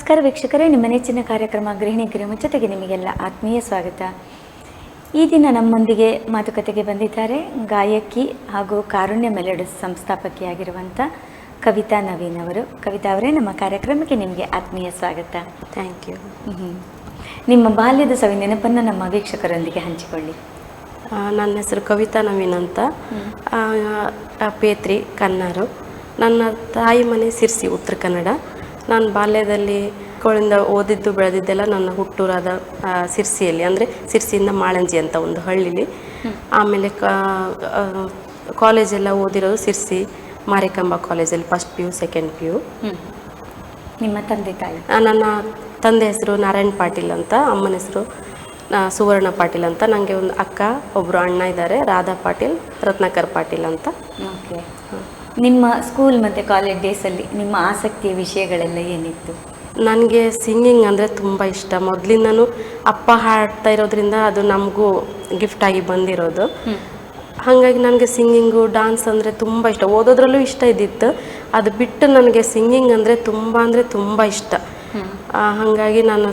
ನಮಸ್ಕಾರ ವೀಕ್ಷಕರೇ, ನಿಮ್ಮ ನೆಚ್ಚಿನ ಕಾರ್ಯಕ್ರಮ ಗೃಹಿಣಿ ಜೊತೆಗೆ ನಿಮಗೆಲ್ಲ ಆತ್ಮೀಯ ಸ್ವಾಗತ. ಈ ದಿನ ನಮ್ಮೊಂದಿಗೆ ಮಾತುಕತೆಗೆ ಬಂದಿದ್ದಾರೆ ಗಾಯಕಿ ಹಾಗೂ ಕಾರುಣ್ಯ ಮೆಲೋಡಿಸ್ ಸಂಸ್ಥಾಪಕಿಯಾಗಿರುವಂಥ ಕವಿತಾ ನವೀನ್ ಅವರು. ಕವಿತಾ ಅವರೇ, ನಮ್ಮ ಕಾರ್ಯಕ್ರಮಕ್ಕೆ ನಿಮಗೆ ಆತ್ಮೀಯ ಸ್ವಾಗತ. Thank you. ನಿಮ್ಮ ಬಾಲ್ಯದ ಸವಿ ನೆನಪನ್ನು ನಮ್ಮ ವೀಕ್ಷಕರೊಂದಿಗೆ ಹಂಚಿಕೊಳ್ಳಿ. ನನ್ನ ಹೆಸರು ಕವಿತಾ ನವೀನ್ ಅಂತ, ಪೇತ್ರಿ ಕನ್ನಾರು. ನನ್ನ ತಾಯಿ ಮನೆ ಸಿರ್ಸಿ, ಉತ್ತರ ಕನ್ನಡ. ನಾನು ಬಾಲ್ಯದಲ್ಲಿ ಗಳಿಂದ ಓದಿದ್ದು ಬೆಳೆದಿದ್ದೆಲ್ಲ ನನ್ನ ಹುಟ್ಟೂರಾದ ಸಿರ್ಸಿಯಲ್ಲಿ, ಅಂದರೆ ಸಿರ್ಸಿಯಿಂದ ಮಾಳಂಜಿ ಅಂತ ಒಂದು ಹಳ್ಳಿಲಿ. ಆಮೇಲೆ ಕಾಲೇಜೆಲ್ಲ ಓದಿರೋದು ಸಿರ್ಸಿ ಮಾರಿಕಾಂಬಾ ಕಾಲೇಜಲ್ಲಿ, ಫಸ್ಟ್ PU ಸೆಕೆಂಡ್ PU. ನಿಮ್ಮ ತಂದೆ ತಾಯಿ? ನನ್ನ ತಂದೆ ಹೆಸರು ನಾರಾಯಣ್ ಪಾಟೀಲ್ ಅಂತ, ಅಮ್ಮನ ಹೆಸರು ಸುವರ್ಣ ಪಾಟೀಲ್ ಅಂತ. ನನಗೆ ಒಂದು ಅಕ್ಕ, ಒಬ್ಬರು ಅಣ್ಣ ಇದ್ದಾರೆ, ರಾಧಾ ಪಾಟೀಲ್, ರತ್ನಾಕರ್ ಪಾಟೀಲ್ ಅಂತ. ಓಕೆ. ನಿಮ್ಮ ಸ್ಕೂಲ್ ಮತ್ತು ಕಾಲೇಜ್ ಡೇಸಲ್ಲಿ ನಿಮ್ಮ ಆಸಕ್ತಿಯ ವಿಷಯಗಳೆಲ್ಲ ಏನಿತ್ತು? ನನಗೆ ಸಿಂಗಿಂಗ್ ಅಂದರೆ ತುಂಬ ಇಷ್ಟ. ಮೊದಲಿಂದನೂ ಅಪ್ಪ ಹಾಡ್ತಾ ಇರೋದ್ರಿಂದ ಅದು ನಮಗೂ ಗಿಫ್ಟಾಗಿ ಬಂದಿರೋದು. ಹಾಗಾಗಿ ನನಗೆ ಸಿಂಗಿಂಗು, ಡಾನ್ಸ್ ಅಂದರೆ ತುಂಬ ಇಷ್ಟ. ಓದೋದ್ರಲ್ಲೂ ಇಷ್ಟ ಇದ್ದಿತ್ತು. ಅದು ಬಿಟ್ಟು ನನಗೆ ಸಿಂಗಿಂಗ್ ಅಂದರೆ ತುಂಬ ಇಷ್ಟ. ಹಾಗಾಗಿ ನಾನು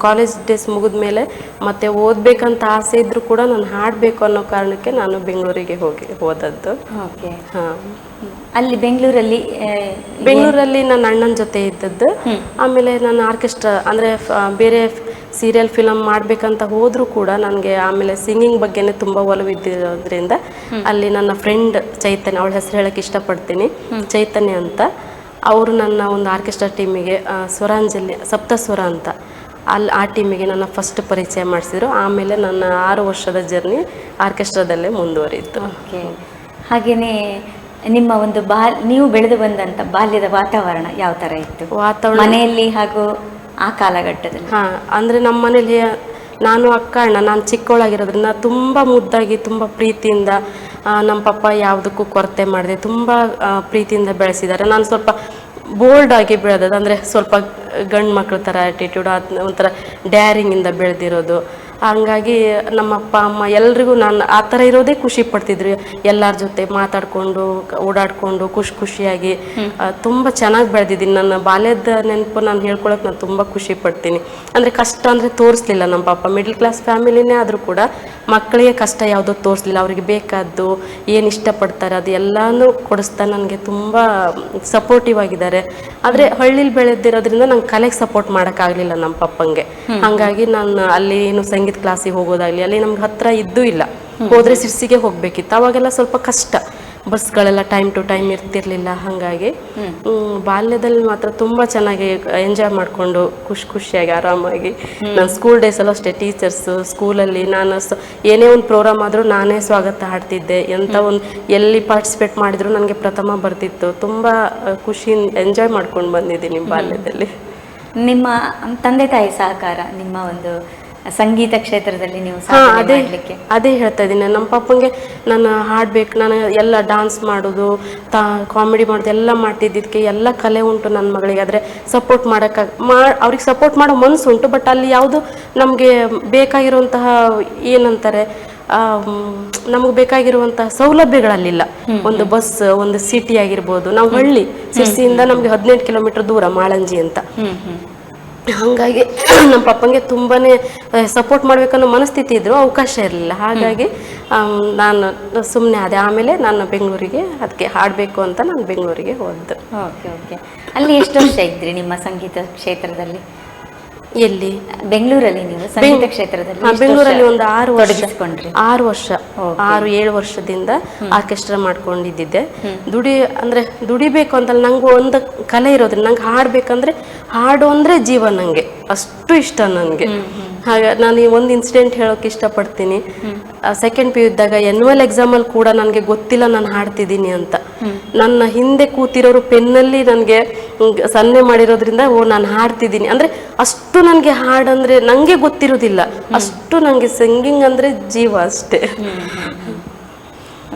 ಕಾಲೇಜ್ ಡೇಸ್ ಮುಗಿದ ಮೇಲೆ ಮತ್ತೆ ಓದಬೇಕಂತ ಆಸೆ ಇದ್ದರೂ ಕೂಡ ನಾನು ಹಾಡಬೇಕು ಅನ್ನೋ ಕಾರಣಕ್ಕೆ ನಾನು ಬೆಂಗಳೂರಿಗೆ ಹೋದದ್ದು. ಓಕೆ. ಹಾಂ, ಅಲ್ಲಿ ಬೆಂಗಳೂರಲ್ಲಿ ನನ್ನ ಅಣ್ಣನ ಜೊತೆ ಇದ್ದದ್ದು. ಆಮೇಲೆ ನಾನು ಆರ್ಕೆಸ್ಟ್ರಾ ಅಂದರೆ ಬೇರೆ ಸೀರಿಯಲ್ ಫಿಲಮ್ ಮಾಡಬೇಕಂತ ಹೋದರೂ ಕೂಡ ನನಗೆ ಆಮೇಲೆ ಸಿಂಗಿಂಗ್ ಬಗ್ಗೆನೇ ತುಂಬ ಒಲವಿದ್ದಿರೋದ್ರಿಂದ ಅಲ್ಲಿ ನನ್ನ ಫ್ರೆಂಡ್ ಚೈತನ್ಯ, ಅವಳ ಹೆಸರು ಹೇಳೋಕ್ಕೆ ಇಷ್ಟಪಡ್ತೀನಿ, ಚೈತನ್ಯ ಅಂತ, ಅವರು ನನ್ನ ಒಂದು ಆರ್ಕೆಸ್ಟ್ರಾ ಟೀಮಿಗೆ ಸ್ವರಾಂಜಲಿ ಸಪ್ತಸ್ವರ ಅಂತ ಆ ಟೀಮಿಗೆ ನನ್ನ ಫಸ್ಟ್ ಪರಿಚಯ ಮಾಡಿಸಿದ್ರು. ಆಮೇಲೆ ನನ್ನ 6 ವರ್ಷದ ಜರ್ನಿ ಆರ್ಕೆಸ್ಟ್ರಾದಲ್ಲೇ ಮುಂದುವರಿಯಿತು. ಓಕೆ. ಹಾಗೆಯೇ ನಿಮ್ಮ ಒಂದು ನೀವು ಬೆಳೆದು ಬಂದಂಥ ಬಾಲ್ಯದ ವಾತಾವರಣ ಯಾವ ಥರ ಇತ್ತು? ಮನೆಯಲ್ಲಿ ಹಾಗೂ ಆ ಕಾಲಘಟ್ಟದಲ್ಲಿ? ಹಾಂ, ಅಂದರೆ ನಮ್ಮ ಮನೇಲಿ ನಾನು ಅಕ್ಕ ಅಣ್ಣ, ನಾನು ಚಿಕ್ಕವಳಾಗಿರೋದ್ರಿಂದ ತುಂಬ ಮುದ್ದಾಗಿ, ತುಂಬ ಪ್ರೀತಿಯಿಂದ ನಮ್ಮ ಪಪ್ಪ ಯಾವುದಕ್ಕೂ ಕೊರತೆ ಮಾಡಿದೆ ತುಂಬ ಪ್ರೀತಿಯಿಂದ ಬೆಳೆಸಿದ್ದಾರೆ. ನಾನು ಸ್ವಲ್ಪ ಬೋಲ್ಡಾಗಿ ಬೆಳೆದದ್ದು, ಅಂದರೆ ಸ್ವಲ್ಪ ಗಂಡು ಮಕ್ಳ ಥರ ಆ್ಯಟಿಟ್ಯೂಡ್, ಒಂಥರ ಡ್ಯಾರಿಂಗಿಂದ ಬೆಳೆದಿರೋದು. ಹಂಗಾಗಿ ನಮ್ಮ ಅಪ್ಪ ಅಮ್ಮ ಎಲ್ರಿಗೂ ನಾನು ಆ ಥರ ಇರೋದೇ ಖುಷಿ ಪಡ್ತಿದ್ರು. ಎಲ್ಲರ ಜೊತೆ ಮಾತಾಡಿಕೊಂಡು ಓಡಾಡಿಕೊಂಡು ಖುಷಿಯಾಗಿ ತುಂಬ ಚೆನ್ನಾಗಿ ಬೆಳೆದಿದ್ದೀನಿ. ನನ್ನ ಬಾಲ್ಯದ ನೆನಪು ನಾನು ಹೇಳ್ಕೊಳಕ್ಕೆ ನಾನು ತುಂಬ ಖುಷಿ ಪಡ್ತೀನಿ. ಅಂದರೆ ಕಷ್ಟ ಅಂದರೆ ತೋರಿಸ್ಲಿಲ್ಲ ನಮ್ಮ ಪಾಪ. ಮಿಡ್ಲ್ ಕ್ಲಾಸ್ ಫ್ಯಾಮಿಲಿನೇ ಆದರೂ ಕೂಡ ಮಕ್ಕಳಿಗೆ ಕಷ್ಟ ಯಾವುದೋ ತೋರಿಸ್ಲಿಲ್ಲ. ಅವರಿಗೆ ಬೇಕಾದ್ದು ಏನು ಇಷ್ಟಪಡ್ತಾರೆ ಅದು ಎಲ್ಲನೂ ಕೊಡಿಸ್ತಾ ನನಗೆ ತುಂಬ ಸಪೋರ್ಟಿವ್ ಆಗಿದ್ದಾರೆ. ಆದರೆ ಹಳ್ಳಿಲಿ ಬೆಳೆದಿರೋದ್ರಿಂದ ನಂಗೆ ಕಲೆಗೆ ಸಪೋರ್ಟ್ ಮಾಡೋಕ್ಕಾಗಲಿಲ್ಲ ನಮ್ಮ ಪಪ್ಪಂಗೆ. ಹಾಗಾಗಿ ನಾನು ಅಲ್ಲಿ ಏನು ಸಂಗೀತ ಕ್ಲಾಸಿಗೆ ಹೋಗೋದಾಗಲಿ, ಅಲ್ಲಿ ನಮ್ಗೆ ಹತ್ರ ಇದ್ದೂ ಇಲ್ಲ. ಹೋದರೆ ಸಿರ್ಸಿಗೆ ಹೋಗಬೇಕಿತ್ತು. ಅವಾಗೆಲ್ಲ ಸ್ವಲ್ಪ ಕಷ್ಟ, ಬಸ್ಗಳೆಲ್ಲ ಟೈಮ್ ಟು ಟೈಮ್ ಇರ್ತಿರ್ಲಿಲ್ಲ. ಹಾಗಾಗಿ ಬಾಲ್ಯದಲ್ಲಿ ಮಾತ್ರ ತುಂಬ ಚೆನ್ನಾಗಿ ಎಂಜಾಯ್ ಮಾಡಿಕೊಂಡು ಖುಷಿಯಾಗಿ ಆರಾಮಾಗಿ ನಾನು ಸ್ಕೂಲ್ ಡೇಸಲ್ಲೂ ಅಷ್ಟೇ, ಟೀಚರ್ಸು ಸ್ಕೂಲಲ್ಲಿ ನಾನು ಏನೇ ಒಂದು ಪ್ರೋಗ್ರಾಮ್ ಆದರೂ ನಾನೇ ಸ್ವಾಗತ ಹಾಡ್ತಿದ್ದೆ. ಎಲ್ಲಿ ಪಾರ್ಟಿಸಿಪೇಟ್ ಮಾಡಿದ್ರು ನನಗೆ ಪ್ರಥಮ ಬರ್ತಿತ್ತು. ತುಂಬ ಖುಷಿಯಿಂದ ಎಂಜಾಯ್ ಮಾಡ್ಕೊಂಡು ಬಂದಿದ್ದೀನಿ ಬಾಲ್ಯದಲ್ಲಿ. ನಿಮ್ಮ ತಂದೆ ತಾಯಿ ಸಹಕಾರ ನಿಮ್ಮ ಒಂದು ಸಂಗೀತ ಕ್ಷೇತ್ರದಲ್ಲಿ ನೀವು ಅದೇ ಹೇಳ್ತಾ ಇದ್ದೀನಿ. ನಮ್ಮ ಪಾಪಂಗೆ ನಾನು ಹಾಡಬೇಕು, ನಾನು ಎಲ್ಲ ಡಾನ್ಸ್ ಮಾಡೋದು, ಕಾಮಿಡಿ ಮಾಡೋದು ಎಲ್ಲ ಮಾಡ್ತಿದ್ದಕ್ಕೆ ಎಲ್ಲ ಕಲೆ ಉಂಟು ನನ್ನ ಮಗಳಿಗೆ. ಆದರೆ ಸಪೋರ್ಟ್ ಅವ್ರಿಗೆ ಸಪೋರ್ಟ್ ಮಾಡೋ ಮನಸ್ಸು ಉಂಟು. ಬಟ್ ಅಲ್ಲಿ ಯಾವುದು ನಮಗೆ ಬೇಕಾಗಿರುವಂತಹ ಏನಂತಾರೆ, ನಮಗೆ ಬೇಕಾಗಿರುವಂತಹ ಸೌಲಭ್ಯಗಳಲ್ಲಿಲ್ಲ. ಒಂದು ಬಸ್, ಒಂದು ಸಿಟಿ ಆಗಿರ್ಬೋದು. ನಾವು ಹಳ್ಳಿ, ಸಿರ್ಸಿಯಿಂದ ನಮಗೆ 18 ಕಿಲೋಮೀಟರ್ ದೂರ ಮಾಳಂಜಿ ಅಂತ. ಹಾಗಾಗಿ ನಮ್ಮ ಪಪ್ಪಂಗೆ ತುಂಬಾ ಸಪೋರ್ಟ್ ಮಾಡಬೇಕನ್ನೋ ಮನಸ್ಥಿತಿ ಇದ್ದರೂ ಅವಕಾಶ ಇರಲಿಲ್ಲ. ಹಾಗಾಗಿ ನಾನು ಸುಮ್ಮನೆ ಆದೆ. ಆಮೇಲೆ ನಾನು ಬೆಂಗಳೂರಿಗೆ ಅದಕ್ಕೆ ಹಾಡಬೇಕು ಅಂತ ನಾನು ಬೆಂಗಳೂರಿಗೆ ಹೋದೆ. ಓಕೆ. ಅಲ್ಲಿ ಎಷ್ಟು ವರ್ಷ ಇದ್ರಿ ನಿಮ್ಮ ಸಂಗೀತ ಕ್ಷೇತ್ರದಲ್ಲಿ? ಎಲ್ಲಿ? ಬೆಂಗಳೂರಲ್ಲಿ ನೀವು ಸಂಗೀತ ಕ್ಷೇತ್ರದಲ್ಲಿ? ಬೆಂಗಳೂರಲ್ಲಿ ಒಂದು 6 ವರ್ಷ 6-7 ವರ್ಷದಿಂದ ಆರ್ಕೆಸ್ಟ್ರಾ ಮಾಡ್ಕೊಂಡಿದ್ದೆ. ದುಡಿಬೇಕು ಅಂತ ನಂಗೆ ಒಂದು ಕಲೆ ಇರೋದ್ರಿಂದ ನಂಗೆ ಹಾಡ್ಬೇಕಂದ್ರೆ ಹಾಡು ಅಂದರೆ ಜೀವ. ನನಗೆ ಅಷ್ಟು ಇಷ್ಟ ನನಗೆ. ಹಾಗೆ ನಾನು ಒಂದು ಇನ್ಸಿಡೆಂಟ್ ಹೇಳೋಕೆ ಇಷ್ಟಪಡ್ತೀನಿ. ಸೆಕೆಂಡ್ PU ಇದ್ದಾಗ ಎನ್ಯುವಲ್ ಎಕ್ಸಾಮಲ್ಲಿ ಕೂಡ ನನಗೆ ಗೊತ್ತಿಲ್ಲ ನಾನು ಹಾಡ್ತಿದ್ದೀನಿ ಅಂತ. ನನ್ನ ಹಿಂದೆ ಕೂತಿರೋರು ಪೆನ್ನಲ್ಲಿ ನನಗೆ ಸನ್ನೆ ಮಾಡಿರೋದ್ರಿಂದ ನಾನು ಹಾಡ್ತಿದ್ದೀನಿ ಅಂದರೆ ಅಷ್ಟು ನನಗೆ ಹಾಡಂದರೆ ನನಗೆ ಗೊತ್ತಿರೋದಿಲ್ಲ. ಅಷ್ಟು ನನಗೆ ಸಿಂಗಿಂಗ್ ಅಂದರೆ ಜೀವ ಅಷ್ಟೇ.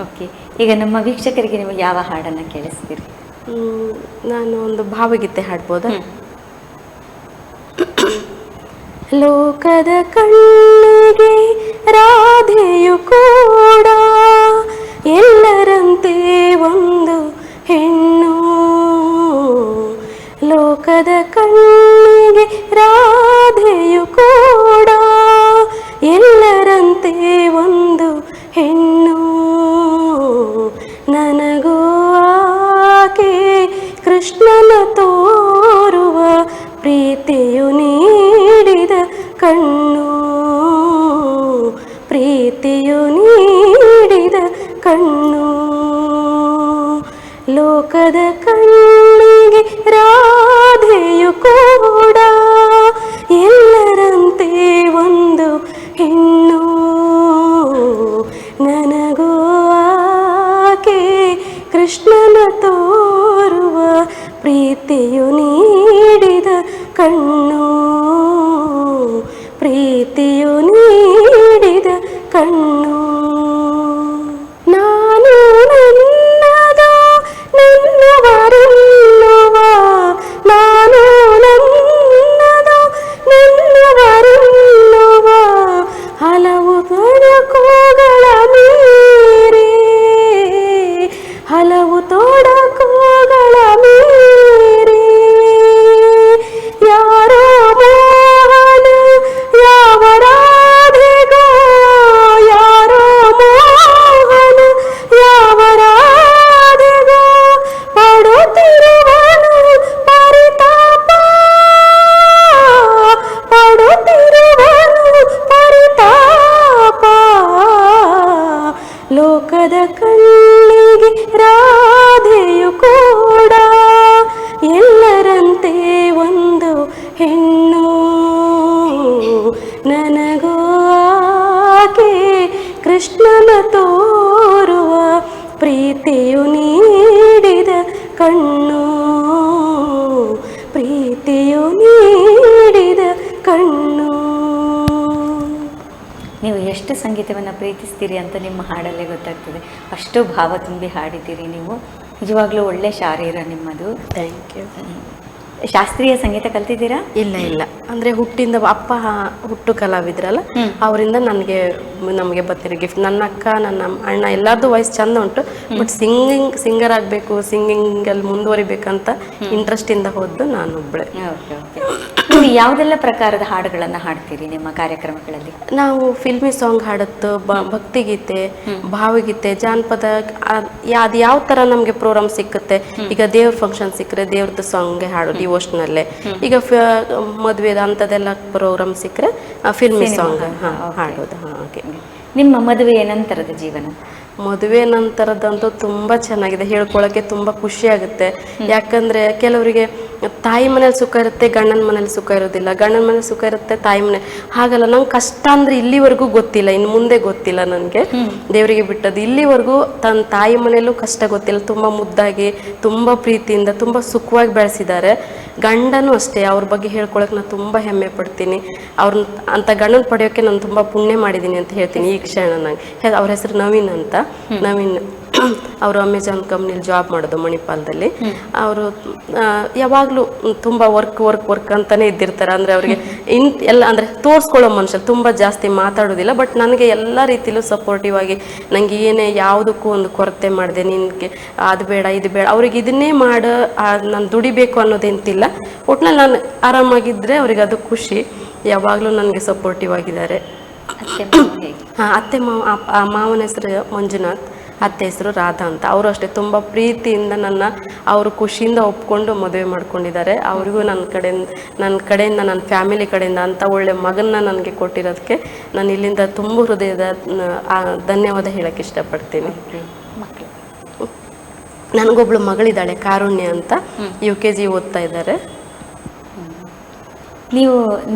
ಓಕೆ. ಈಗ ನಮ್ಮ ವೀಕ್ಷಕರಿಗೆ ನೀವು ಯಾವ ಹಾಡನ್ನು ಕೇಳಿಸ್ತೀರಿ? ನಾನು ಒಂದು ಭಾವಗೀತೆ ಹಾಡ್ಬೋದಾ? ಲೋಕದ ಕಣ್ಣಿಗೆ ರಾಧೆಯು ಕೂಡ ಎಲ್ಲರಂತೆ ಒಂದು ಹೆಣ್ಣು. ಲೋಕದ ಕಣ್ಣು ಕಣ್ಣು. ನಾನು ನನ್ನದು ನನ್ನವರೆನ್ನುವ, ನಾನು ನನ್ನದು ನನ್ನವರೆನ್ನುವ ಹಲವು ತೊಡಕುಗಳ ಮೀರಿ, ಹಲವು ತೊಡಕುಗಳ ಮೀರಿ ಯಾರೋ ಮೋಹನ ಯಾವ ರಾಧೆಗೋ, ಯಾರೋ ಮೋಹನ ಯಾವ ರಾಧೆಗೋ ಪಡುತ್ತಿರುವನು ಪರಿತಾಪ, ಪಡುತ್ತಿರುವನು ಪರಿತಾಪ. ಲೋಕದ ಕಣ್ಣಿಗೆ ರಾಧೆಯು ಕೂಡ ಎಲ್ಲರಂತೆ ಒಂದು ಹೆಣ್ಣು. ನನಗೂ ಆಕೆ ಕೃಷ್ಣನ ತೋರುವ ಪ್ರೀತಿಯು ನೀಡಿದ ಕಣ್ಣು, ಪ್ರೀತಿಯು ನೀಡಿದ ಕಣ್ಣು. ನೀವು ಎಷ್ಟು ಸಂಗೀತವನ್ನು ಪ್ರೀತಿಸ್ತೀರಿ ಅಂತ ನಿಮ್ಮ ಹಾಡಲ್ಲೇ ಗೊತ್ತಾಗ್ತದೆ. ಅಷ್ಟು ಭಾವ ತುಂಬಿ ಹಾಡಿದ್ದೀರಿ ನೀವು. ನಿಜವಾಗ್ಲೂ ಒಳ್ಳೆ ಶಾರೀರ ನಿಮ್ಮದು. Thank you. ಶಾಸ್ತ್ರೀಯ ಸಂಗೀತ ಕಲ್ತಿದ್ದೀರಾ? ಇಲ್ಲ ಇಲ್ಲ, ಅಂದರೆ ಹುಟ್ಟಿಂದ ಅಪ್ಪ ಹುಟ್ಟು ಕಲಾವಿದ್ರಲ್ಲ, ಅವರಿಂದ ನಮಗೆ ಬರ್ತಿರೋ ಗಿಫ್ಟ್. ನನ್ನ ಅಕ್ಕ ನನ್ನ ಅಣ್ಣ ಎಲ್ಲರದ್ದು ವಾಯ್ಸ್ ಚಂದ ಉಂಟು, ಬಟ್ ಸಿಂಗರ್ ಆಗಬೇಕು, ಸಿಂಗಿಂಗಲ್ಲಿ ಮುಂದುವರಿಬೇಕಂತ ಇಂಟ್ರೆಸ್ಟಿಂದ ಹೋದ್ದು ನಾನು ಒಬ್ಬಳೆ. Okay okay. ನೀವು ಯಾವುದೆಲ್ಲ ಪ್ರಕಾರದ ಹಾಡುಗಳನ್ನು ಹಾಡ್ತೀರಿ ನಿಮ್ಮ ಕಾರ್ಯಕ್ರಮಗಳಲ್ಲಿ? ನಾವು ಫಿಲ್ಮಿ ಸಾಂಗ್ ಹಾಡುತ್ತು, ಭಕ್ತಿಗೀತೆ, ಭಾವಗೀತೆ, ಜಾನಪದ, ಅದು ಯಾವ ಥರ ನಮಗೆ ಪ್ರೋಗ್ರಾಮ್ ಸಿಕ್ಕುತ್ತೆ. ಈಗ ದೇವ್ರ ಫಂಕ್ಷನ್ ಸಿಕ್ಕರೆ ದೇವ್ರದ್ದು ಸಾಂಗ್ಗೆ ಹಾಡು ಡಿವೋಷನಲ್ಲೇ. ಈಗ ಮದುವೆದ ಅಂಥದ್ದೆಲ್ಲ ಪ್ರೋಗ್ರಾಮ್ ಸಿಕ್ಕರೆ ಫಿಲ್ಮಿ ಸಾಂಗ್ ಹಾಡೋದು. ಹಾಗೆ. ನಿಮ್ಮ ಮದುವೆಯ ನಂತರದ ಜೀವನ? ಮದುವೆ ನಂತರದಂತೂ ತುಂಬ ಚೆನ್ನಾಗಿದೆ, ಹೇಳ್ಕೊಳ್ಳೋಕ್ಕೆ ತುಂಬ ಖುಷಿ ಆಗುತ್ತೆ. ಯಾಕಂದರೆ ಕೆಲವರಿಗೆ ತಾಯಿ ಮನೇಲಿ ಸುಖ ಇರುತ್ತೆ, ಗಂಡನ ಮನೇಲಿ ಸುಖ ಇರೋದಿಲ್ಲ, ಗಂಡನ ಮನೇಲಿ ಸುಖ ಇರುತ್ತೆ, ತಾಯಿ ಮನೆ ಹಾಗಲ್ಲ. ನಂಗೆ ಕಷ್ಟ ಅಂದರೆ ಇಲ್ಲಿವರೆಗೂ ಗೊತ್ತಿಲ್ಲ, ಇನ್ನು ಮುಂದೆ ಗೊತ್ತಿಲ್ಲ ನನಗೆ, ದೇವರಿಗೆ ಬಿಟ್ಟದ್ದು. ಇಲ್ಲಿವರೆಗೂ ತನ್ನ ತಾಯಿ ಮನೆಯಲ್ಲೂ ಕಷ್ಟ ಗೊತ್ತಿಲ್ಲ. ತುಂಬ ಮುದ್ದಾಗಿ, ತುಂಬ ಪ್ರೀತಿಯಿಂದ, ತುಂಬ ಸುಖವಾಗಿ ಬೆಳೆಸಿದ್ದಾರೆ. ಗಂಡನೂ ಅಷ್ಟೇ, ಅವ್ರ ಬಗ್ಗೆ ಹೇಳ್ಕೊಳಕ್ಕೆ ನಾನು ತುಂಬ ಹೆಮ್ಮೆ ಪಡ್ತೀನಿ. ಅವ್ರನ್ನ ಅಂಥ ಗಂಡನ ಪಡೆಯೋಕ್ಕೆ ನಾನು ತುಂಬ ಪುಣ್ಯ ಮಾಡಿದ್ದೀನಿ ಅಂತ ಹೇಳ್ತೀನಿ ಈ ಕ್ಷಣ. ನಂಗೆ ಅವ್ರ ಹೆಸರು ನವೀನ್ ಅಂತ. ನವೀನ್ ಅವರು ಅಮೆಜಾನ್ ಕಂಪ್ನಿಲಿ ಜಾಬ್ ಮಾಡೋದು ಮಣಿಪಾಲದಲ್ಲಿ. ಅವರು ಯಾವಾಗಲೂ ತುಂಬ ವರ್ಕ್ ಅಂತಲೇ ಇದ್ದಿರ್ತಾರೆ. ಅಂದರೆ ಅವರಿಗೆ ಎಲ್ಲ ಅಂದರೆ ತೋರಿಸ್ಕೊಳ್ಳೋ ಮನುಷ್ಯ, ತುಂಬ ಜಾಸ್ತಿ ಮಾತಾಡೋದಿಲ್ಲ. ಬಟ್ ನನಗೆ ಎಲ್ಲ ರೀತಿಲೂ ಸಪೋರ್ಟಿವ್ ಆಗಿ, ನನಗೆ ಏನೇ ಯಾವುದಕ್ಕೂ ಒಂದು ಕೊರತೆ ಮಾಡಿದೆ, ನಿನಗೆ ಅದು ಬೇಡ ಇದು ಬೇಡ, ಅವ್ರಿಗೆ ಇದನ್ನೇ ಮಾಡು, ನಾನು ದುಡಿಬೇಕು ಅನ್ನೋದೇಂತಿಲ್ಲ. ಒಟ್ನಲ್ಲಿ ನಾನು ಆರಾಮಾಗಿದ್ದರೆ ಅವ್ರಿಗೆ ಅದು ಖುಷಿ. ಯಾವಾಗಲೂ ನನಗೆ ಸಪೋರ್ಟಿವ್ ಆಗಿದ್ದಾರೆ. ಹಾಂ, ಅತ್ತೆ ಮಾವನ ಹೆಸರು ಮಂಜುನಾಥ್, ಅತ್ತೆ ಹೆಸರು ರಾಧಾ ಅಂತ. ಅವರು ಅಷ್ಟೇ ತುಂಬ ಪ್ರೀತಿಯಿಂದ ಅವರು ಖುಷಿಯಿಂದ ಒಪ್ಕೊಂಡು ಮದುವೆ ಮಾಡ್ಕೊಂಡಿದ್ದಾರೆ. ಅವ್ರಿಗೂ ನನ್ನ ಕಡೆಯಿಂದ ನನ್ನ ಫ್ಯಾಮಿಲಿ ಕಡೆಯಿಂದ ಅಂಥ ಒಳ್ಳೆ ಮಗನ್ನ ನನಗೆ ಕೊಟ್ಟಿರೋದಕ್ಕೆ ನಾನು ಇಲ್ಲಿಂದ ತುಂಬ ಹೃದಯದ ಧನ್ಯವಾದ ಹೇಳೋಕ್ಕೆ ಇಷ್ಟಪಡ್ತೀನಿ. ನನಗೊಬ್ಳು ಮಗಳಿದ್ದಾಳೆ, ಕಾರುಣ್ಯ ಅಂತ, UKG ಓದ್ತಾ ಇದ್ದಾರೆ. ನೀವು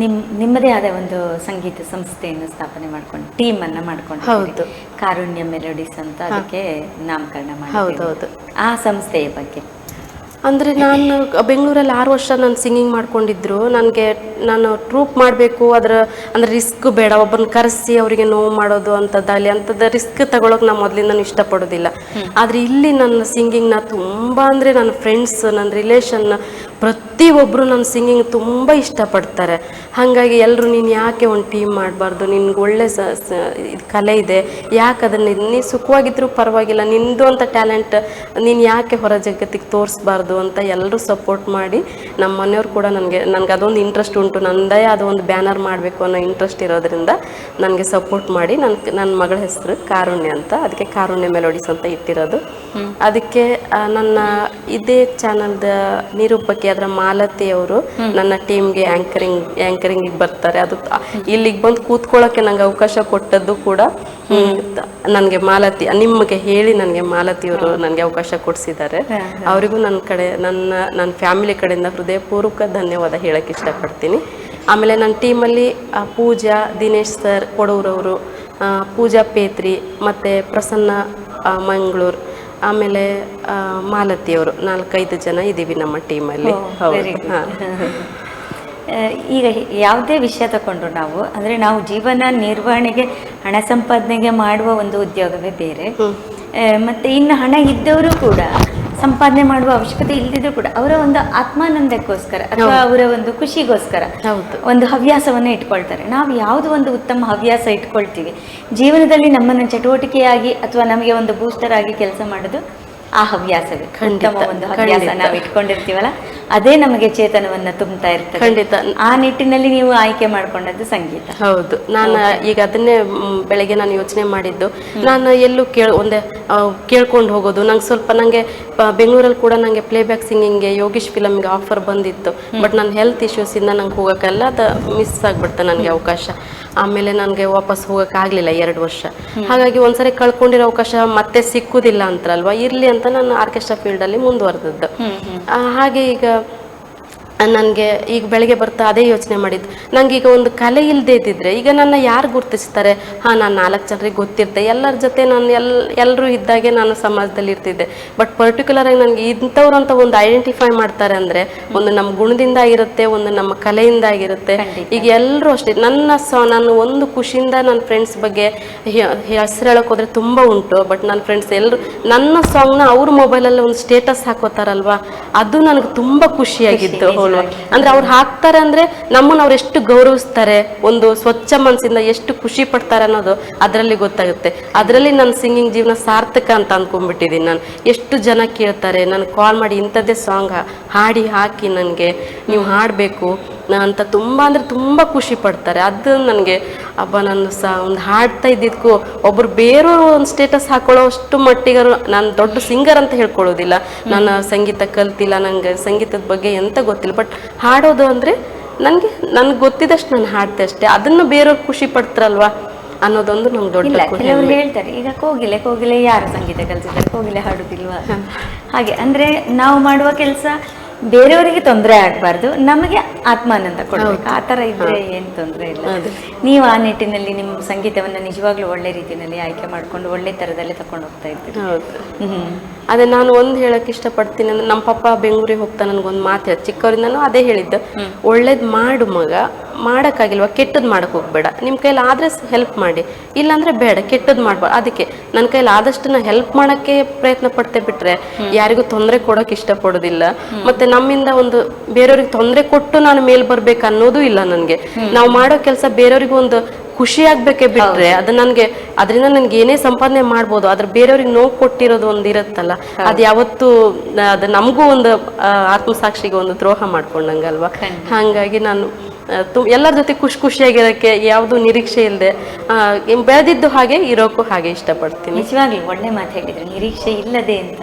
ನಿಮ್ಮದೇ ಆದ ಒಂದು ಸಂಗೀತ ಸಂಸ್ಥೆಯನ್ನು ಸ್ಥಾಪನೆ ಮಾಡ್ಕೊಂಡು ಟೀಮನ್ನು ಮಾಡ್ಕೊಂಡು, ಹೌದು, ಕಾರುಣ್ಯ ಮೆಲೋಡಿಸ್ ಅಂತ ಅದಕ್ಕೆ ನಾಮಕರಣ ಮಾಡಿ. ಹೌದೌದು. ಆ ಸಂಸ್ಥೆಯ ಬಗ್ಗೆ ಅಂದರೆ ನಾನು ಬೆಂಗಳೂರಲ್ಲಿ 6 ವರ್ಷ ನಾನು ಸಿಂಗಿಂಗ್ ಮಾಡ್ಕೊಂಡಿದ್ರು. ನಾನು ಟ್ರೂಪ್ ಮಾಡಬೇಕು, ಅಂದರೆ ರಿಸ್ಕ್ ಬೇಡ, ಒಬ್ಬನ ಕರೆಸಿ ಅವರಿಗೆ ನೋವು ಮಾಡೋದು ಅಂಥದ್ದು ರಿಸ್ಕ್ ತಗೊಳಕ್ಕೆ ನಾನು ಮೊದಲಿಂದ ಇಷ್ಟಪಡೋದಿಲ್ಲ. ಆದರೆ ಇಲ್ಲಿ ನನ್ನ ಸಿಂಗಿಂಗ್ನ ತುಂಬ, ಅಂದರೆ ನನ್ನ ಫ್ರೆಂಡ್ಸ್, ನನ್ನ ರಿಲೇಷನ್ ಪ್ರತಿಯೊಬ್ಬರು ನನ್ನ ಸಿಂಗಿಂಗ್ ತುಂಬ ಇಷ್ಟಪಡ್ತಾರೆ. ಹಾಗಾಗಿ ಎಲ್ಲರೂ ನೀನು ಯಾಕೆ ಒಂದು ಟೀಮ್ ಮಾಡಬಾರ್ದು, ನಿನ್ಗೆ ಒಳ್ಳೆ ಕಲೆ ಇದೆ, ಯಾಕೆ ಅದನ್ನು ನೀನು ಸುಖವಾಗಿದ್ದರೂ ಪರವಾಗಿಲ್ಲ, ನಿಂದು ಅಂತ ಟ್ಯಾಲೆಂಟ್ ನೀನು ಯಾಕೆ ಹೊರ ಜಗತ್ತಿಗೆ ತೋರಿಸ್ಬಾರ್ದು ಅಂತ ಎಲ್ಲರೂ ಸಪೋರ್ಟ್ ಮಾಡಿ, ನಮ್ಮ ಮನೆಯವ್ರು ಕೂಡ ನನಗೆ ಅದೊಂದು ಇಂಟ್ರೆಸ್ಟ್ ಉಂಟು, ನನ್ನದೇ ಅದೊಂದು ಬ್ಯಾನರ್ ಮಾಡಬೇಕು ಅನ್ನೋ ಇಂಟ್ರೆಸ್ಟ್ ಇರೋದ್ರಿಂದ ನನಗೆ ಸಪೋರ್ಟ್ ಮಾಡಿ ನನ್ನ ಮಗಳ ಹೆಸರು ಕಾರುಣ್ಯ ಅಂತ, ಅದಕ್ಕೆ ಕಾರುಣ್ಯ ಮೆಲೋಡಿಸ್ ಅಂತ ಇಟ್ಟಿರೋದು. ಅದಕ್ಕೆ ನನ್ನ ಇದೇ ಚಾನಲ್ದ ನಿರೂಪಕಿ ಅದರ ಮಾಲತಿ ಅವರು ನನ್ನ ಟೀಮ್ಗೆ ಆ್ಯಂಕರಿಂಗಿಗೆ ಬರ್ತಾರೆ. ಅದು ಇಲ್ಲಿಗೆ ಬಂದು ಕೂತ್ಕೊಳ್ಳೋಕ್ಕೆ ನಂಗೆ ಅವಕಾಶ ಕೊಟ್ಟದ್ದು ಕೂಡ ನನಗೆ ಮಾಲತಿ, ನಿಮಗೆ ಹೇಳಿ ನನಗೆ ಮಾಲತಿಯವರು ನನಗೆ ಅವಕಾಶ ಕೊಡಿಸಿದ್ದಾರೆ. ಅವರಿಗೂ ನನ್ನ ಫ್ಯಾಮಿಲಿ ಕಡೆಯಿಂದ ಹೃದಯಪೂರ್ವಕ ಧನ್ಯವಾದ ಹೇಳೋಕ್ಕೆ ಇಷ್ಟಪಡ್ತೀನಿ. ಆಮೇಲೆ ನನ್ನ ಟೀಮಲ್ಲಿ ಪೂಜಾ, ದಿನೇಶ್ ಸರ್ ಕೊಡೂರವರು, ಪೂಜಾ ಪೇತ್ರಿ ಮತ್ತು ಪ್ರಸನ್ನ ಮಂಗಳೂರು, ಆಮೇಲೆ ಮಾಲತಿಯವರು, 4-5 ಜನ ಇದ್ದೀವಿ ನಮ್ಮ ಟೀಮಲ್ಲಿ. ಹೌದು. ಈಗ ಯಾವುದೇ ವಿಷಯ ತಗೊಂಡ್ರು ನಾವು ಅಂದರೆ ನಾವು ಜೀವನ ನಿರ್ವಹಣೆಗೆ ಹಣ ಸಂಪಾದನೆಗೆ ಮಾಡುವ ಒಂದು ಉದ್ಯೋಗವೇ ಬೇರೆ. ಮತ್ತು ಇನ್ನು ಹಣ ಇದ್ದವರು ಕೂಡ ಸಂಪಾದನೆ ಮಾಡುವ ಅವಶ್ಯಕತೆ ಇಲ್ಲದಿದ್ರು ಕೂಡ ಅವರ ಒಂದು ಆತ್ಮಾನಂದಕ್ಕೋಸ್ಕರ ಅಥವಾ ಅವರ ಒಂದು ಖುಷಿಗೋಸ್ಕರ ಒಂದು ಹವ್ಯಾಸವನ್ನು ಇಟ್ಕೊಳ್ತಾರೆ. ನಾವು ಯಾವುದು ಒಂದು ಉತ್ತಮ ಹವ್ಯಾಸ ಇಟ್ಕೊಳ್ತೀವಿ ಜೀವನದಲ್ಲಿ ನಮ್ಮನ್ನು ಚಟುವಟಿಕೆಯಾಗಿ ಅಥವಾ ನಮಗೆ ಒಂದು ಬೂಸ್ಟರ್ ಆಗಿ ಕೆಲಸ ಮಾಡೋದು ಆ ಹವ್ಯಾಸವೇ. ಉತ್ತಮ ಒಂದು ಹವ್ಯಾಸ ನಾವು ಇಟ್ಕೊಂಡಿರ್ತೀವಲ್ಲ ಅದೇ ನಮಗೆ ಚೇತನವನ್ನ ತುಂಬ್ತಾ ಇರ್ತದೆ. ಖಂಡಿತ. ಆ ನಿಟ್ಟಿನಲ್ಲಿ ನೀವು ಆಯ್ಕೆ ಮಾಡ್ಕೊಂಡದ್ದು ಸಂಗೀತ. ಹೌದು, ನಾನು ಈಗ ಅದನ್ನೇ ಬೆಳಗ್ಗೆ ನಾನು ಯೋಚನೆ ಮಾಡಿದ್ದು. ನಾನು ಎಲ್ಲೂ ಕೇಳ್ಕೊಂಡು ಹೋಗೋದು ನಂಗೆ ಸ್ವಲ್ಪ ನಂಗೆ ಬೆಂಗಳೂರಲ್ಲಿ ಕೂಡ ನಂಗೆ ಪ್ಲೇಬ್ಯಾಕ್ ಸಿಂಗಿಂಗ್ಗೆ ಯೋಗೀಶ್ ಫಿಲಮ್ಗೆ ಆಫರ್ ಬಂದಿತ್ತು. ಬಟ್ ನನ್ನ ಹೆಲ್ತ್ ಇಶ್ಯೂಸ್ ಇಂದ ನಂಗೆ ಹೋಗೋಕ್ಕೆಲ್ಲ ಅದು ಮಿಸ್ ಆಗ್ಬಿಡ್ತು ನನಗೆ ಅವಕಾಶ. ಆಮೇಲೆ ನನಗೆ ವಾಪಸ್ ಹೋಗೋಕ್ಕಾಗಲಿಲ್ಲ 2 ವರ್ಷ. ಹಾಗಾಗಿ ಒಂದ್ಸರಿ ಕಳ್ಕೊಂಡಿರೋ ಅವಕಾಶ ಮತ್ತೆ ಸಿಕ್ಕುದಿಲ್ಲ ಅಂತಾರಲ್ವಾ, ಇರಲಿ ಅಂತ ನಾನು ಆರ್ಕೆಸ್ಟ್ರಾ ಫೀಲ್ಡಲ್ಲಿ ಮುಂದುವರೆದದ್ದು. ಹಾಗೆ ಈಗ ನನಗೆ ಈಗ ಬೆಳಗ್ಗೆ ಬರ್ತಾ ಅದೇ ಯೋಚನೆ ಮಾಡಿದ್ದು, ನಂಗೆ ಈಗ ಒಂದು ಕಲೆ ಇಲ್ಲದೆ ಇದ್ದಿದ್ರೆ ಈಗ ನನ್ನ ಯಾರು ಗುರ್ತಿಸ್ತಾರೆ? ನಾನು 4 ಜನರಿಗೆ ಗೊತ್ತಿರ್ತೆ, ಎಲ್ಲರ ಜೊತೆ ನಾನು ಎಲ್ಲರೂ ಇದ್ದಾಗೆ ನಾನು ಸಮಾಜದಲ್ಲಿ ಇರ್ತಿದ್ದೆ. ಬಟ್ ಪರ್ಟಿಕ್ಯುಲರ್ ಆಗಿ ನನಗೆ ಇಂಥವ್ರು ಅಂತ ಒಂದು ಐಡೆಂಟಿಫೈ ಮಾಡ್ತಾರೆ ಅಂದರೆ ಒಂದು ನಮ್ಮ ಗುಣದಿಂದ ಆಗಿರುತ್ತೆ, ಒಂದು ನಮ್ಮ ಕಲೆಯಿಂದ ಆಗಿರುತ್ತೆ. ಈಗ ಎಲ್ಲರೂ ಅಷ್ಟೇ ನಾನು ಒಂದು ಖುಷಿಯಿಂದ ನನ್ನ ಫ್ರೆಂಡ್ಸ್ ಬಗ್ಗೆ ಹೆಸರು ಹೇಳೋಕೆ ಹೋದ್ರೆ ತುಂಬ ಉಂಟು. ಬಟ್ ನನ್ನ ಫ್ರೆಂಡ್ಸ್ ಎಲ್ಲರೂ ನನ್ನ ಸಾಂಗ್ನ ಅವ್ರ ಮೊಬೈಲಲ್ಲಿ ಒಂದು ಸ್ಟೇಟಸ್ ಹಾಕೋತಾರಲ್ವಾ, ಅದು ನನಗೆ ತುಂಬ ಖುಷಿಯಾಗಿತ್ತು. ಅಂದ್ರೆ ಅವ್ರು ಹಾಕ್ತಾರೆ ಅಂದ್ರೆ ನಮ್ಮನ್ನ ಅವ್ರು ಎಷ್ಟು ಗೌರವಿಸ್ತಾರೆ, ಒಂದು ಸ್ವಚ್ಛ ಮನಸ್ಸಿಂದ ಎಷ್ಟು ಖುಷಿ ಪಡ್ತಾರೆ ಅನ್ನೋದು ಅದರಲ್ಲಿ ಗೊತ್ತಾಗುತ್ತೆ. ಅದರಲ್ಲಿ ನನ್ನ ಸಿಂಗಿಂಗ್ ಜೀವನ ಸಾರ್ಥಕ ಅಂತ ಅಂದ್ಕೊಂಡ್ಬಿಟ್ಟಿದ್ದೀನಿ ನಾನು. ಎಷ್ಟು ಜನ ಕೇಳ್ತಾರೆ, ನನಗೆ ಕಾಲ್ ಮಾಡಿ ಇಂಥದ್ದೇ ಸಾಂಗ್ ಹಾಡಿ ಹಾಕಿ ನನಗೆ ನೀವು ಹಾಡಬೇಕು ಅಂತ ತುಂಬ ಖುಷಿ ಪಡ್ತಾರೆ. ಅದು ನನಗೆ ನಾನು ಒಂದು ಹಾಡ್ತಾ ಇದ್ದಿದ್ದಕ್ಕೂ ಒಬ್ರು ಬೇರೆಯವರು ಒಂದು ಸ್ಟೇಟಸ್ ಹಾಕೊಳ್ಳೋ ಅಷ್ಟು ಮಟ್ಟಿಗೆ ನಾನು ದೊಡ್ಡ ಸಿಂಗರ್ ಅಂತ ಹೇಳ್ಕೊಳ್ಳೋದಿಲ್ಲ. ನಾನು ಸಂಗೀತ ಕಲ್ತಿಲ್ಲ, ನಂಗೆ ಸಂಗೀತದ ಬಗ್ಗೆ ಎಂತ ಗೊತ್ತಿಲ್ಲ. ಬಟ್ ಹಾಡೋದು ಅಂದರೆ ನನಗೆ ಗೊತ್ತಿದ್ದಷ್ಟು ನಾನು ಹಾಡ್ತೆ ಅಷ್ಟೇ. ಅದನ್ನು ಬೇರೆಯವ್ರು ಖುಷಿ ಪಡ್ತಾರಲ್ವಾ ಅನ್ನೋದೊಂದು ನಮ್ಗೆ ದೊಡ್ಡ. ಕೆಲವರು ಹೇಳ್ತಾರೆ ಈಗ ಕೋಗಿಲೆ ಯಾರು ಸಂಗೀತ ಕಲಿಸಿದ್ದಾರೆ, ಕೋಗಿಲೆ ಹಾಡುದಿಲ್ವಾ? ಹಾಗೆ ಅಂದ್ರೆ ನಾವು ಮಾಡುವ ಕೆಲಸ ಬೇರೆಯವರಿಗೆ ತೊಂದರೆ ಆಗಬಾರ್ದು, ನಮಗೆ ಆತ್ಮಾನಂದ ಕೊಡಬೇಕು. ಆ ಥರ ಇದ್ರೆ ಏನು ತೊಂದರೆ ಇಲ್ಲ. ನೀವು ಆ ನಿಟ್ಟಿನಲ್ಲಿ ನಿಮ್ಮ ಸಂಗೀತವನ್ನು ನಿಜವಾಗ್ಲೂ ಒಳ್ಳೆ ರೀತಿಯಲ್ಲಿ ಆಯ್ಕೆ ಮಾಡ್ಕೊಂಡು ಒಳ್ಳೆ ಥರದಲ್ಲಿ ತಗೊಂಡು ಹೋಗ್ತಾ ಇದ್ದೀರಿ. ಅದೇ ನಾನು ಒಂದು ಹೇಳಕ್ಕೆ ಇಷ್ಟಪಡ್ತೀನಿ ಅಂದ್ರೆ, ನಮ್ಮ ಪಪ್ಪ ಬೆಂಗಳೂರಿಗೆ ಹೋಗ್ತಾ ನನಗೊಂದು ಮಾತು ಚಿಕ್ಕವರಿಂದನೂ ಅದೇ ಹೇಳಿದ್ದು, ಒಳ್ಳೇದು ಮಾಡು ಮಗ, ಮಾಡೋಕ್ಕಾಗಿಲ್ವ ಕೆಟ್ಟದ್ದು ಮಾಡೋಕೆ ಹೋಗ್ಬೇಡ, ನಿಮ್ಮ ಕೈಲಿ ಆದ್ರೆ ಹೆಲ್ಪ್ ಮಾಡಿ, ಇಲ್ಲಾಂದ್ರೆ ಬೇಡ, ಕೆಟ್ಟದ್ದು ಮಾಡ್ಬಾರ್ದು. ಅದಕ್ಕೆ ನನ್ನ ಕೈಲಿ ಆದಷ್ಟು ನಾನು ಹೆಲ್ಪ್ ಮಾಡೋಕ್ಕೆ ಪ್ರಯತ್ನ ಪಡ್ತೇ ಬಿಟ್ರೆ ಯಾರಿಗೂ ತೊಂದರೆ ಕೊಡೋಕೆ ಇಷ್ಟಪಡೋದಿಲ್ಲ. ಮತ್ತೆ ನಮ್ಮಿಂದ ಒಂದು ಬೇರೆಯವ್ರಿಗೆ ತೊಂದರೆ ಕೊಟ್ಟು ನಾನು ಮೇಲ್ ಬರ್ಬೇಕು ಅನ್ನೋದು ಇಲ್ಲ ನನಗೆ. ನಾವು ಮಾಡೋ ಕೆಲಸ ಬೇರೆಯವ್ರಿಗೆ ಒಂದು ಖುಷಿ ಆಗ್ಬೇಕೆ ಬಿಟ್ರೆ ಅದು ಅದರಿಂದ ನನ್ಗೆ ಏನೇ ಸಂಪಾದನೆ ಮಾಡ್ಬೋದು, ಆದ್ರೆ ಬೇರೆಯವ್ರಿಗೆ ನೋವು ಕೊಟ್ಟಿರೋದು ಒಂದು ಇರುತ್ತಲ್ಲ, ಅದು ಯಾವತ್ತು ಅದು ನಮಗೂ ಒಂದು ಆತ್ಮಸಾಕ್ಷಿಗೆ ಒಂದು ದ್ರೋಹ ಮಾಡ್ಕೊಂಡಂಗಲ್ವಾ. ಹಾಗಾಗಿ ನಾನು ಎಲ್ಲರ ಜೊತೆ ಖುಷಿಯಾಗಿರೋಕ್ಕೆ ಯಾವುದು ನಿರೀಕ್ಷೆ ಇಲ್ಲದೆ ಬೆಳೆದಿದ್ದು ಹಾಗೆ ಇರೋಕ್ಕೂ ಹಾಗೆ ಇಷ್ಟಪಡ್ತೀನಿ. ನಿಜವಾಗ್ಲೂ ಒಳ್ಳೆ ಮಾತು ಹೇಳಿದ್ರೆ, ನಿರೀಕ್ಷೆ ಇಲ್ಲದೆ ಅಂತ.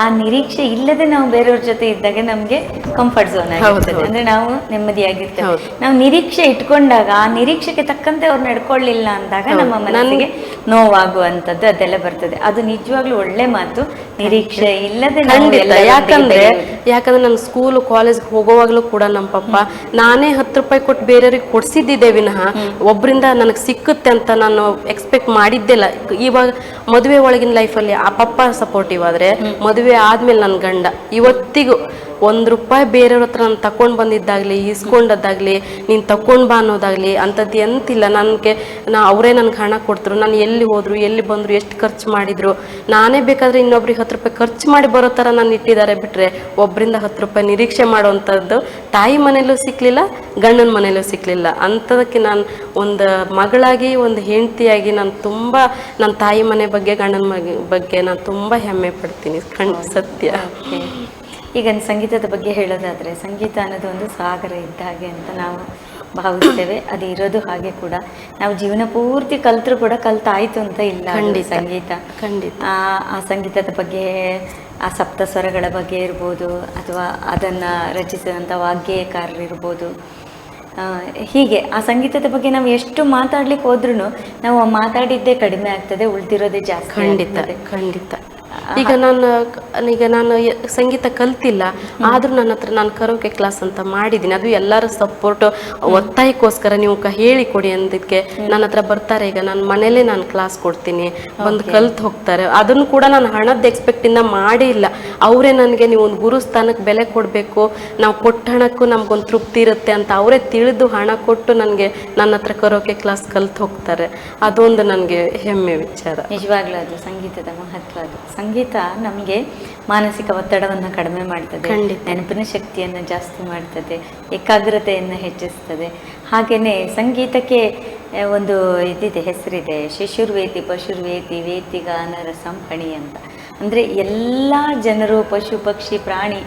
ಆ ನಿರೀಕ್ಷೆ ಇಲ್ಲದೆ ನಾವು ಬೇರೆಯವ್ರ ಜೊತೆ ಇದ್ದಾಗ ನಮ್ಗೆ ಕಂಫರ್ಟ್ ಝೋನ್ ಆಗಿರ್ತದೆ, ಅಂದ್ರೆ ನಾವು ನೆಮ್ಮದಿಯಾಗಿರ್ತೇವೆ. ನಾವು ನಿರೀಕ್ಷೆ ಇಟ್ಕೊಂಡಾಗ ಆ ನಿರೀಕ್ಷೆಗೆ ತಕ್ಕಂತೆ ಅವ್ರು ನಡ್ಕೊಳ್ಳಿಲ್ಲ ಅಂದಾಗ ನಮ್ಮ ಮನಸ್ಸಿಗೆ ನೋವಾಗುವಂಥದ್ದು ಅದೆಲ್ಲ ಬರ್ತದೆ. ಅದು ನಿಜವಾಗ್ಲೂ ಒಳ್ಳೆ ಮಾತು, ನಿರೀಕ್ಷೆ ಇಲ್ಲದೆ. ಯಾಕಂದ್ರೆ ನಾನು ಸ್ಕೂಲ್ ಕಾಲೇಜ್ಗೆ ಹೋಗೋವಾಗ್ಲೂ ಕೂಡ ನಮ್ಮ ಪಪ್ಪ ನಾನೇ 10 ರೂಪಾಯಿ ಕೊಟ್ಟು ಬೇರೆಯವ್ರಿಗೆ ಕೊಡ್ಸಿದ್ದಿದ್ದೆ ವಿನಃ ಒಬ್ಬರಿಂದ ನನಗೆ ಸಿಕ್ಕುತ್ತೆ ಅಂತ ನಾನು ಎಕ್ಸ್ಪೆಕ್ಟ್ ಮಾಡಿದ್ದಿಲ್ಲ. ಇವಾಗ ಮದುವೆ ಒಳಗಿನ ಲೈಫಲ್ಲಿ ಆ ಪಪ್ಪ ಸಪೋರ್ಟಿವ್ ಆದ್ರೆ, ಮದುವೆ ಆದ್ಮೇಲೆ ನನ್ನ ಗಂಡ ಇವತ್ತಿಗೂ 1 ರೂಪಾಯಿ ಬೇರೆಯವ್ರ ಹತ್ರ ನಾನು ತಗೊಂಡು ಬಂದಿದ್ದಾಗಲಿ ಇಸ್ಕೊಂಡದ್ದಾಗಲಿ ನೀನು ತಗೊಂಡು ಬಾ ಅನ್ನೋದಾಗಲಿ ಅಂಥದ್ದು ಎಂತಿಲ್ಲ. ಅವರೇ ನನಗೆ ಹಣ ಕೊಡ್ತರು, ನಾನು ಎಲ್ಲಿ ಹೋದ್ರು ಎಲ್ಲಿ ಬಂದರು ಎಷ್ಟು ಖರ್ಚು ಮಾಡಿದ್ರು, ನಾನೇ ಬೇಕಾದರೆ ಇನ್ನೊಬ್ರಿಗೆ 10 ರೂಪಾಯಿ ಖರ್ಚು ಮಾಡಿ ಬರೋ ಥರ ನಾನು ಇಟ್ಟಿದ್ದಾರೆ. ಬಿಟ್ಟರೆ ಒಬ್ಬರಿಂದ 10 ರೂಪಾಯಿ ನಿರೀಕ್ಷೆ ಮಾಡೋವಂಥದ್ದು ತಾಯಿ ಮನೇಲೂ ಸಿಕ್ಕಲಿಲ್ಲ, ಗಂಡನ ಮನೇಲೂ ಸಿಕ್ಕಲಿಲ್ಲ. ಅಂಥದಕ್ಕೆ ನಾನು ಒಂದು ಮಗಳಾಗಿ ಒಂದು ಹೆಂಡತಿಯಾಗಿ ನಾನು ತುಂಬ ನನ್ನ ತಾಯಿ ಮನೆ ಬಗ್ಗೆ ಗಂಡನ ಬಗ್ಗೆ ನಾನು ತುಂಬ ಹೆಮ್ಮೆ ಪಡ್ತೀನಿ. ಸತ್ಯ. ಈಗ ಸಂಗೀತದ ಬಗ್ಗೆ ಹೇಳೋದಾದರೆ, ಸಂಗೀತ ಅನ್ನೋದು ಒಂದು ಸಾಗರ ಇದ್ದ ಹಾಗೆ ಅಂತ ನಾವು ಭಾವಿಸ್ತೇವೆ. ಅದು ಇರೋದು ಹಾಗೆ ಕೂಡ. ನಾವು ಜೀವನ ಪೂರ್ತಿ ಕಲ್ತರೂ ಕೂಡ ಕಲ್ತಾಯ್ತು ಅಂತ ಇಲ್ಲ. ಸಂಗೀತ ಖಂಡಿತ ಆ ಸಂಗೀತದ ಬಗ್ಗೆ, ಆ ಸಪ್ತ ಸ್ವರಗಳ ಬಗ್ಗೆ ಇರ್ಬೋದು, ಅಥವಾ ಅದನ್ನು ರಚಿಸಿದಂಥ ವಾಗ್ಗೇಯಕಾರರಿರ್ಬೋದು, ಹೀಗೆ ಆ ಸಂಗೀತದ ಬಗ್ಗೆ ನಾವು ಎಷ್ಟು ಮಾತಾಡ್ಲಿಕ್ಕೆ ಹೋದ್ರೂ ನಾವು ಮಾತಾಡಿದ್ದೇ ಕಡಿಮೆ ಆಗ್ತದೆ, ಉಳಿದಿರೋದೇ ಜಾಸ್ತಿ. ಖಂಡಿತ. ಈಗ ನಾನು ಸಂಗೀತ ಕಲ್ತಿಲ್ಲ, ಆದ್ರೂ ನನ್ನ ಹತ್ರ ನಾನು ಕರೋಕೆ ಕ್ಲಾಸ್ ಅಂತ ಮಾಡಿದ್ದೀನಿ. ಅದು ಎಲ್ಲರ ಸಪೋರ್ಟ್ ಒತ್ತಾಯಕ್ಕೋಸ್ಕರ ನೀವು ಹೇಳಿಕೊಡಿ ಅಂದಕ್ಕೆ ನನ್ನ ಹತ್ರ ಬರ್ತಾರೆ. ಈಗ ನಾನು ಮನೇಲೆ ನಾನು ಕ್ಲಾಸ್ ಕೊಡ್ತೀನಿ, ಬಂದು ಕಲ್ತು ಹೋಗ್ತಾರೆ. ಅದನ್ನು ಕೂಡ ನಾನು ಹಣದ ಎಕ್ಸ್ಪೆಕ್ಟ್ ಇಂದ ಮಾಡೇ ಇಲ್ಲ. ಅವರೇ ನನಗೆ ನೀವು ಒಂದು ಗುರು ಸ್ಥಾನಕ್ಕೆ ಬೆಲೆ ಕೊಡಬೇಕು, ನಾವು ಕೊಟ್ಟ ಹಣಕ್ಕೂ ನಮ್ಗೊಂದು ತೃಪ್ತಿ ಇರುತ್ತೆ ಅಂತ ಅವರೇ ತಿಳಿದು ಹಣ ಕೊಟ್ಟು ನನಗೆ ನನ್ನ ಹತ್ರ ಕರೋಕೆ ಕ್ಲಾಸ್ ಕಲ್ತು ಹೋಗ್ತಾರೆ. ಅದೊಂದು ನನಗೆ ಹೆಮ್ಮೆ ವಿಚಾರ. ನಿಜವಾಗ್ಲೂ ಅದು ಸಂಗೀತದ ಮಹತ್ವ. ಅದು ಸಂಗೀತ ನಮಗೆ ಮಾನಸಿಕ ಒತ್ತಡವನ್ನು ಕಡಿಮೆ ಮಾಡ್ತದೆ, ನೆನಪಿನ ಶಕ್ತಿಯನ್ನು ಜಾಸ್ತಿ ಮಾಡ್ತದೆ, ಏಕಾಗ್ರತೆಯನ್ನು ಹೆಚ್ಚಿಸ್ತದೆ. ಹಾಗೆಯೇ ಸಂಗೀತಕ್ಕೆ ಒಂದು ಇದಿದೆ, ಹೆಸರಿದೆ, ಶಿಶುರ್ವೇತಿ ಪಶುರ್ವೇತಿ ವೇತಿಗಾನ ರಸಂಪಣಿ ಅಂತ. ಅಂದರೆ ಎಲ್ಲ ಜನರು, ಪಶು ಪಕ್ಷಿ ಪ್ರಾಣಿ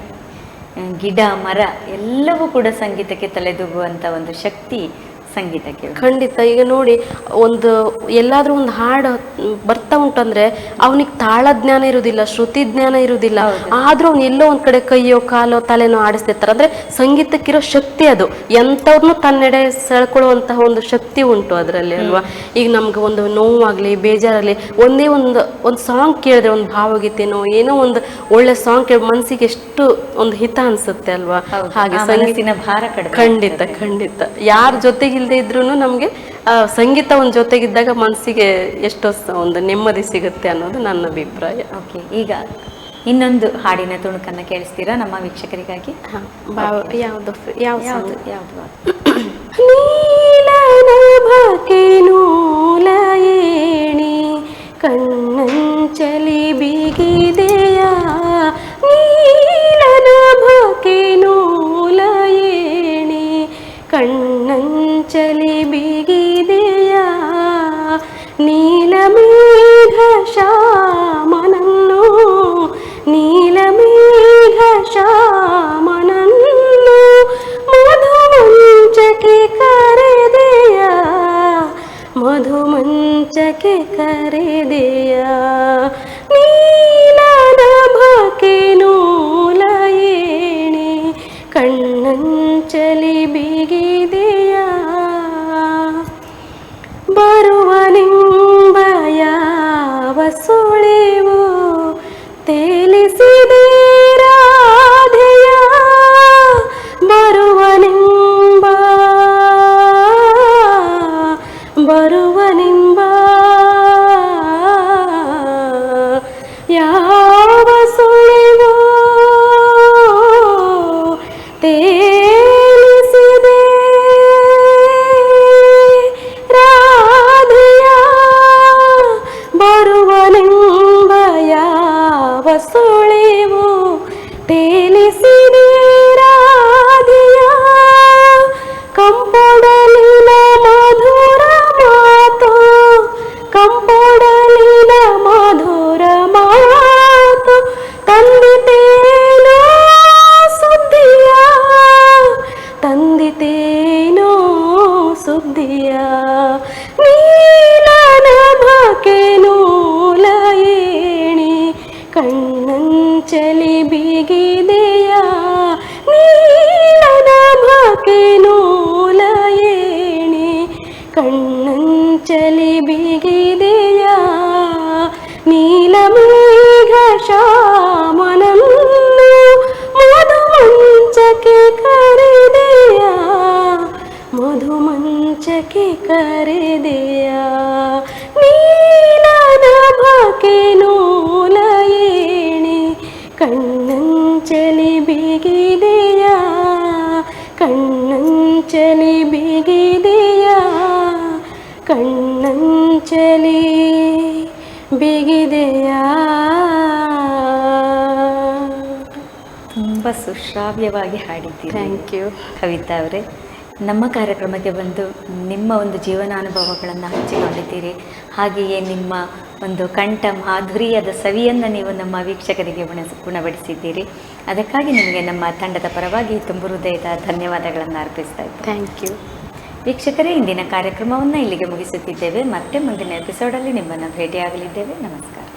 ಗಿಡ ಮರ ಎಲ್ಲವೂ ಕೂಡ ಸಂಗೀತಕ್ಕೆ ತಲೆದೂಗುವಂಥ ಒಂದು ಶಕ್ತಿ ಸಂಗೀತಕ್ಕೆ. ಖಂಡಿತ. ಈಗ ನೋಡಿ, ಎಲ್ಲಾದ್ರೂ ಒಂದು ಹಾಡು ಬರ್ತಾ ಉಂಟಂದ್ರೆ ಅವನಿಗೆ ತಾಳ ಜ್ಞಾನ ಇರುವುದಿಲ್ಲ, ಶ್ರುತಿ ಜ್ಞಾನ ಇರುವುದಿಲ್ಲ, ಆದ್ರೂ ಅವ್ನು ಎಲ್ಲೋ ಒಂದ್ ಕಡೆ ಕೈಯೋ ಕಾಲೋ ತಲೆನೋ ಆಡಿಸ್ತಿರ್ತಾರೆ. ಅಂದ್ರೆ ಸಂಗೀತಕ್ಕಿರೋ ಶಕ್ತಿ ಅದು, ಎಂಥವ್ರನ್ನೂ ತನ್ನೆಡೆ ಸೆಳ್ಕೊಳ್ಳುವಂತಹ ಒಂದು ಶಕ್ತಿ ಉಂಟು ಅದರಲ್ಲಿ ಅಲ್ವಾ. ಈಗ ನಮ್ಗೆ ಒಂದು ನೋವಾಗ್ಲಿ ಬೇಜಾರಾಗ್ಲಿ ಒಂದೇ ಒಂದು ಸಾಂಗ್ ಕೇಳಿದ್ರೆ, ಒಂದು ಭಾವಗೀತೆನೋ ಏನೋ ಒಂದು ಒಳ್ಳೆ ಸಾಂಗ್ ಕೇಳಿ ಮನಸ್ಸಿಗೆ ಎಷ್ಟು ಒಂದು ಹಿತ ಅನ್ಸುತ್ತೆ ಅಲ್ವಾ. ಹಾಗೆ ಸಂಗೀತಿನ ಭಾರ ಕಡಿಮೆ. ಖಂಡಿತ. ಯಾರ ಜೊತೆಗಿಲ್ದೇ ಇದ್ರೂ ನಮ್ಗೆ ಸಂಗೀತ ಒಂದು ಜೊತೆಗಿದ್ದಾಗ ಮನಸ್ಸಿಗೆ ಎಷ್ಟೋ ಒಂದು ನೆಮ್ಮದಿ ಸಿಗುತ್ತೆ ಅನ್ನೋದು ನನ್ನ ಅಭಿಪ್ರಾಯ. ಓಕೆ, ಈಗ ಇನ್ನೊಂದು ಹಾಡಿನ ತುಣುಕನ್ನು ಕೇಳಿಸ್ತೀರಾ ನಮ್ಮ ವೀಕ್ಷಕರಿಗಾಗಿ? ಯಾವುದು? ನೀಲನಭಕೆನೂಲಯೇಣಿ ಕಣ್ಣಂಚಲಿ ಬಿಗಿದೆಯ, ನೀಲನಭಕೆನೂಲಯೇಣಿ ಕಣ್ಣಂಚಲಿ ಬಿಗಿದೆಯ, ನೀಲಮೇಘ ಶ್ಯಾಮನನ್ನು ನೀಲಮೇಘ ಶ್ಯಾಮನನ್ನು ಮಧುಮಂಚಕ್ಕೆ ಕರೆದೆಯ, ಮಧುಮಂಚಕ್ಕೆ ಕರೆದೆಯ, ನೀಲನಭಕೆನೂಲಯೇಣಿ ಕಣ್ಣಂಚಲಿ ಬಿಗಿದೆಯ, ಬರುವನೆಂಬ ಯಾವ ಸುಳಿವು ತೇಲಿಸಿದೆ ರಾಧೆಯ, ಬರುವನೆಂಬ ಯಾವ ಸುಳಿವು ತೇಲಿಸಿದೆ ರಾಧೆಯ, ಬರುವನೆಂಬ ಯಾವ ಸುಳಿವು ತೇಲಿಸಿದೆ ರಾಧೆಯ, ಕಂಪೊಡಲಿನ ಮಧುರ ಮಾತು, ಕಂಪೊಡಲಿನ ಮಧುರ ಮಾತು ತಂದಿತೇನೋ ಸುದ್ದಿಯ, ತಂದಿತೇನೋ ಸುದ್ದಿಯ, ನೀಲನಭಕೆನೂಲಯೇಣಿ ಕಣ್ಣಂಚಲಿ ಬಿಗಿದೆಯ, ನೀಲನಭಕೆನೂಲಯೇಣಿ ಕಣ್ಣಂಚಲಿ ಬಿಗಿದೆಯ, ನೀಲಮೇಘ ಶ್ಯಾಮನನ್ನು ಮಧುಮಂಚಕ್ಕೆ ಕರೆದೆಯ, ಮಧುಮಂಚಕ್ಕೆ ಕರೆದೆಯ, ನೀಲನಭಕೆನೂಲಯೇಣಿ ಕಣ್ಣಂಚಲಿ ಬಿಗಿದೆಯ, ಕಣ್ಣಂಚಲಿ ಬಿಗಿದೆಯ, ಕಣ್ಣಂಚಲಿ ಬಿಗಿದೆಯ. ತುಂಬ ಸುಶ್ರಾವ್ಯವಾಗಿ ಹಾಡಿದ್ದೀರಿ. ಥ್ಯಾಂಕ್ ಯು ಕವಿತಾ ಅವರೇ. ನಮ್ಮ ಕಾರ್ಯಕ್ರಮಕ್ಕೆ ಬಂದು ನಿಮ್ಮ ಒಂದು ಜೀವನಾನುಭವಗಳನ್ನು ಹಂಚಿಕೊಂಡಿದ್ದೀರಿ. ಹಾಗೆಯೇ ನಿಮ್ಮ ಒಂದು ಕಂಠ ಮಾಧುರ್ಯದ ಸವಿಯನ್ನು ನೀವು ನಮ್ಮ ವೀಕ್ಷಕರಿಗೆ ಗುಣಪಡಿಸಿದ್ದೀರಿ. ಅದಕ್ಕಾಗಿ ನಿಮಗೆ ನಮ್ಮ ತಂಡದ ಪರವಾಗಿ ತುಂಬ ಹೃದಯದ ಧನ್ಯವಾದಗಳನ್ನು ಅರ್ಪಿಸ್ತಾ ಇದ್ದೇವೆ. Thank you. ವೀಕ್ಷಕರೇ, ಇಂದಿನ ಕಾರ್ಯಕ್ರಮವನ್ನು ಇಲ್ಲಿಗೆ ಮುಗಿಸುತ್ತಿದ್ದೇವೆ. ಮತ್ತೆ ಮುಂದಿನ ಎಪಿಸೋಡಲ್ಲಿ ನಿಮ್ಮನ್ನು ಭೇಟಿಯಾಗಲಿದ್ದೇವೆ. ನಮಸ್ಕಾರ.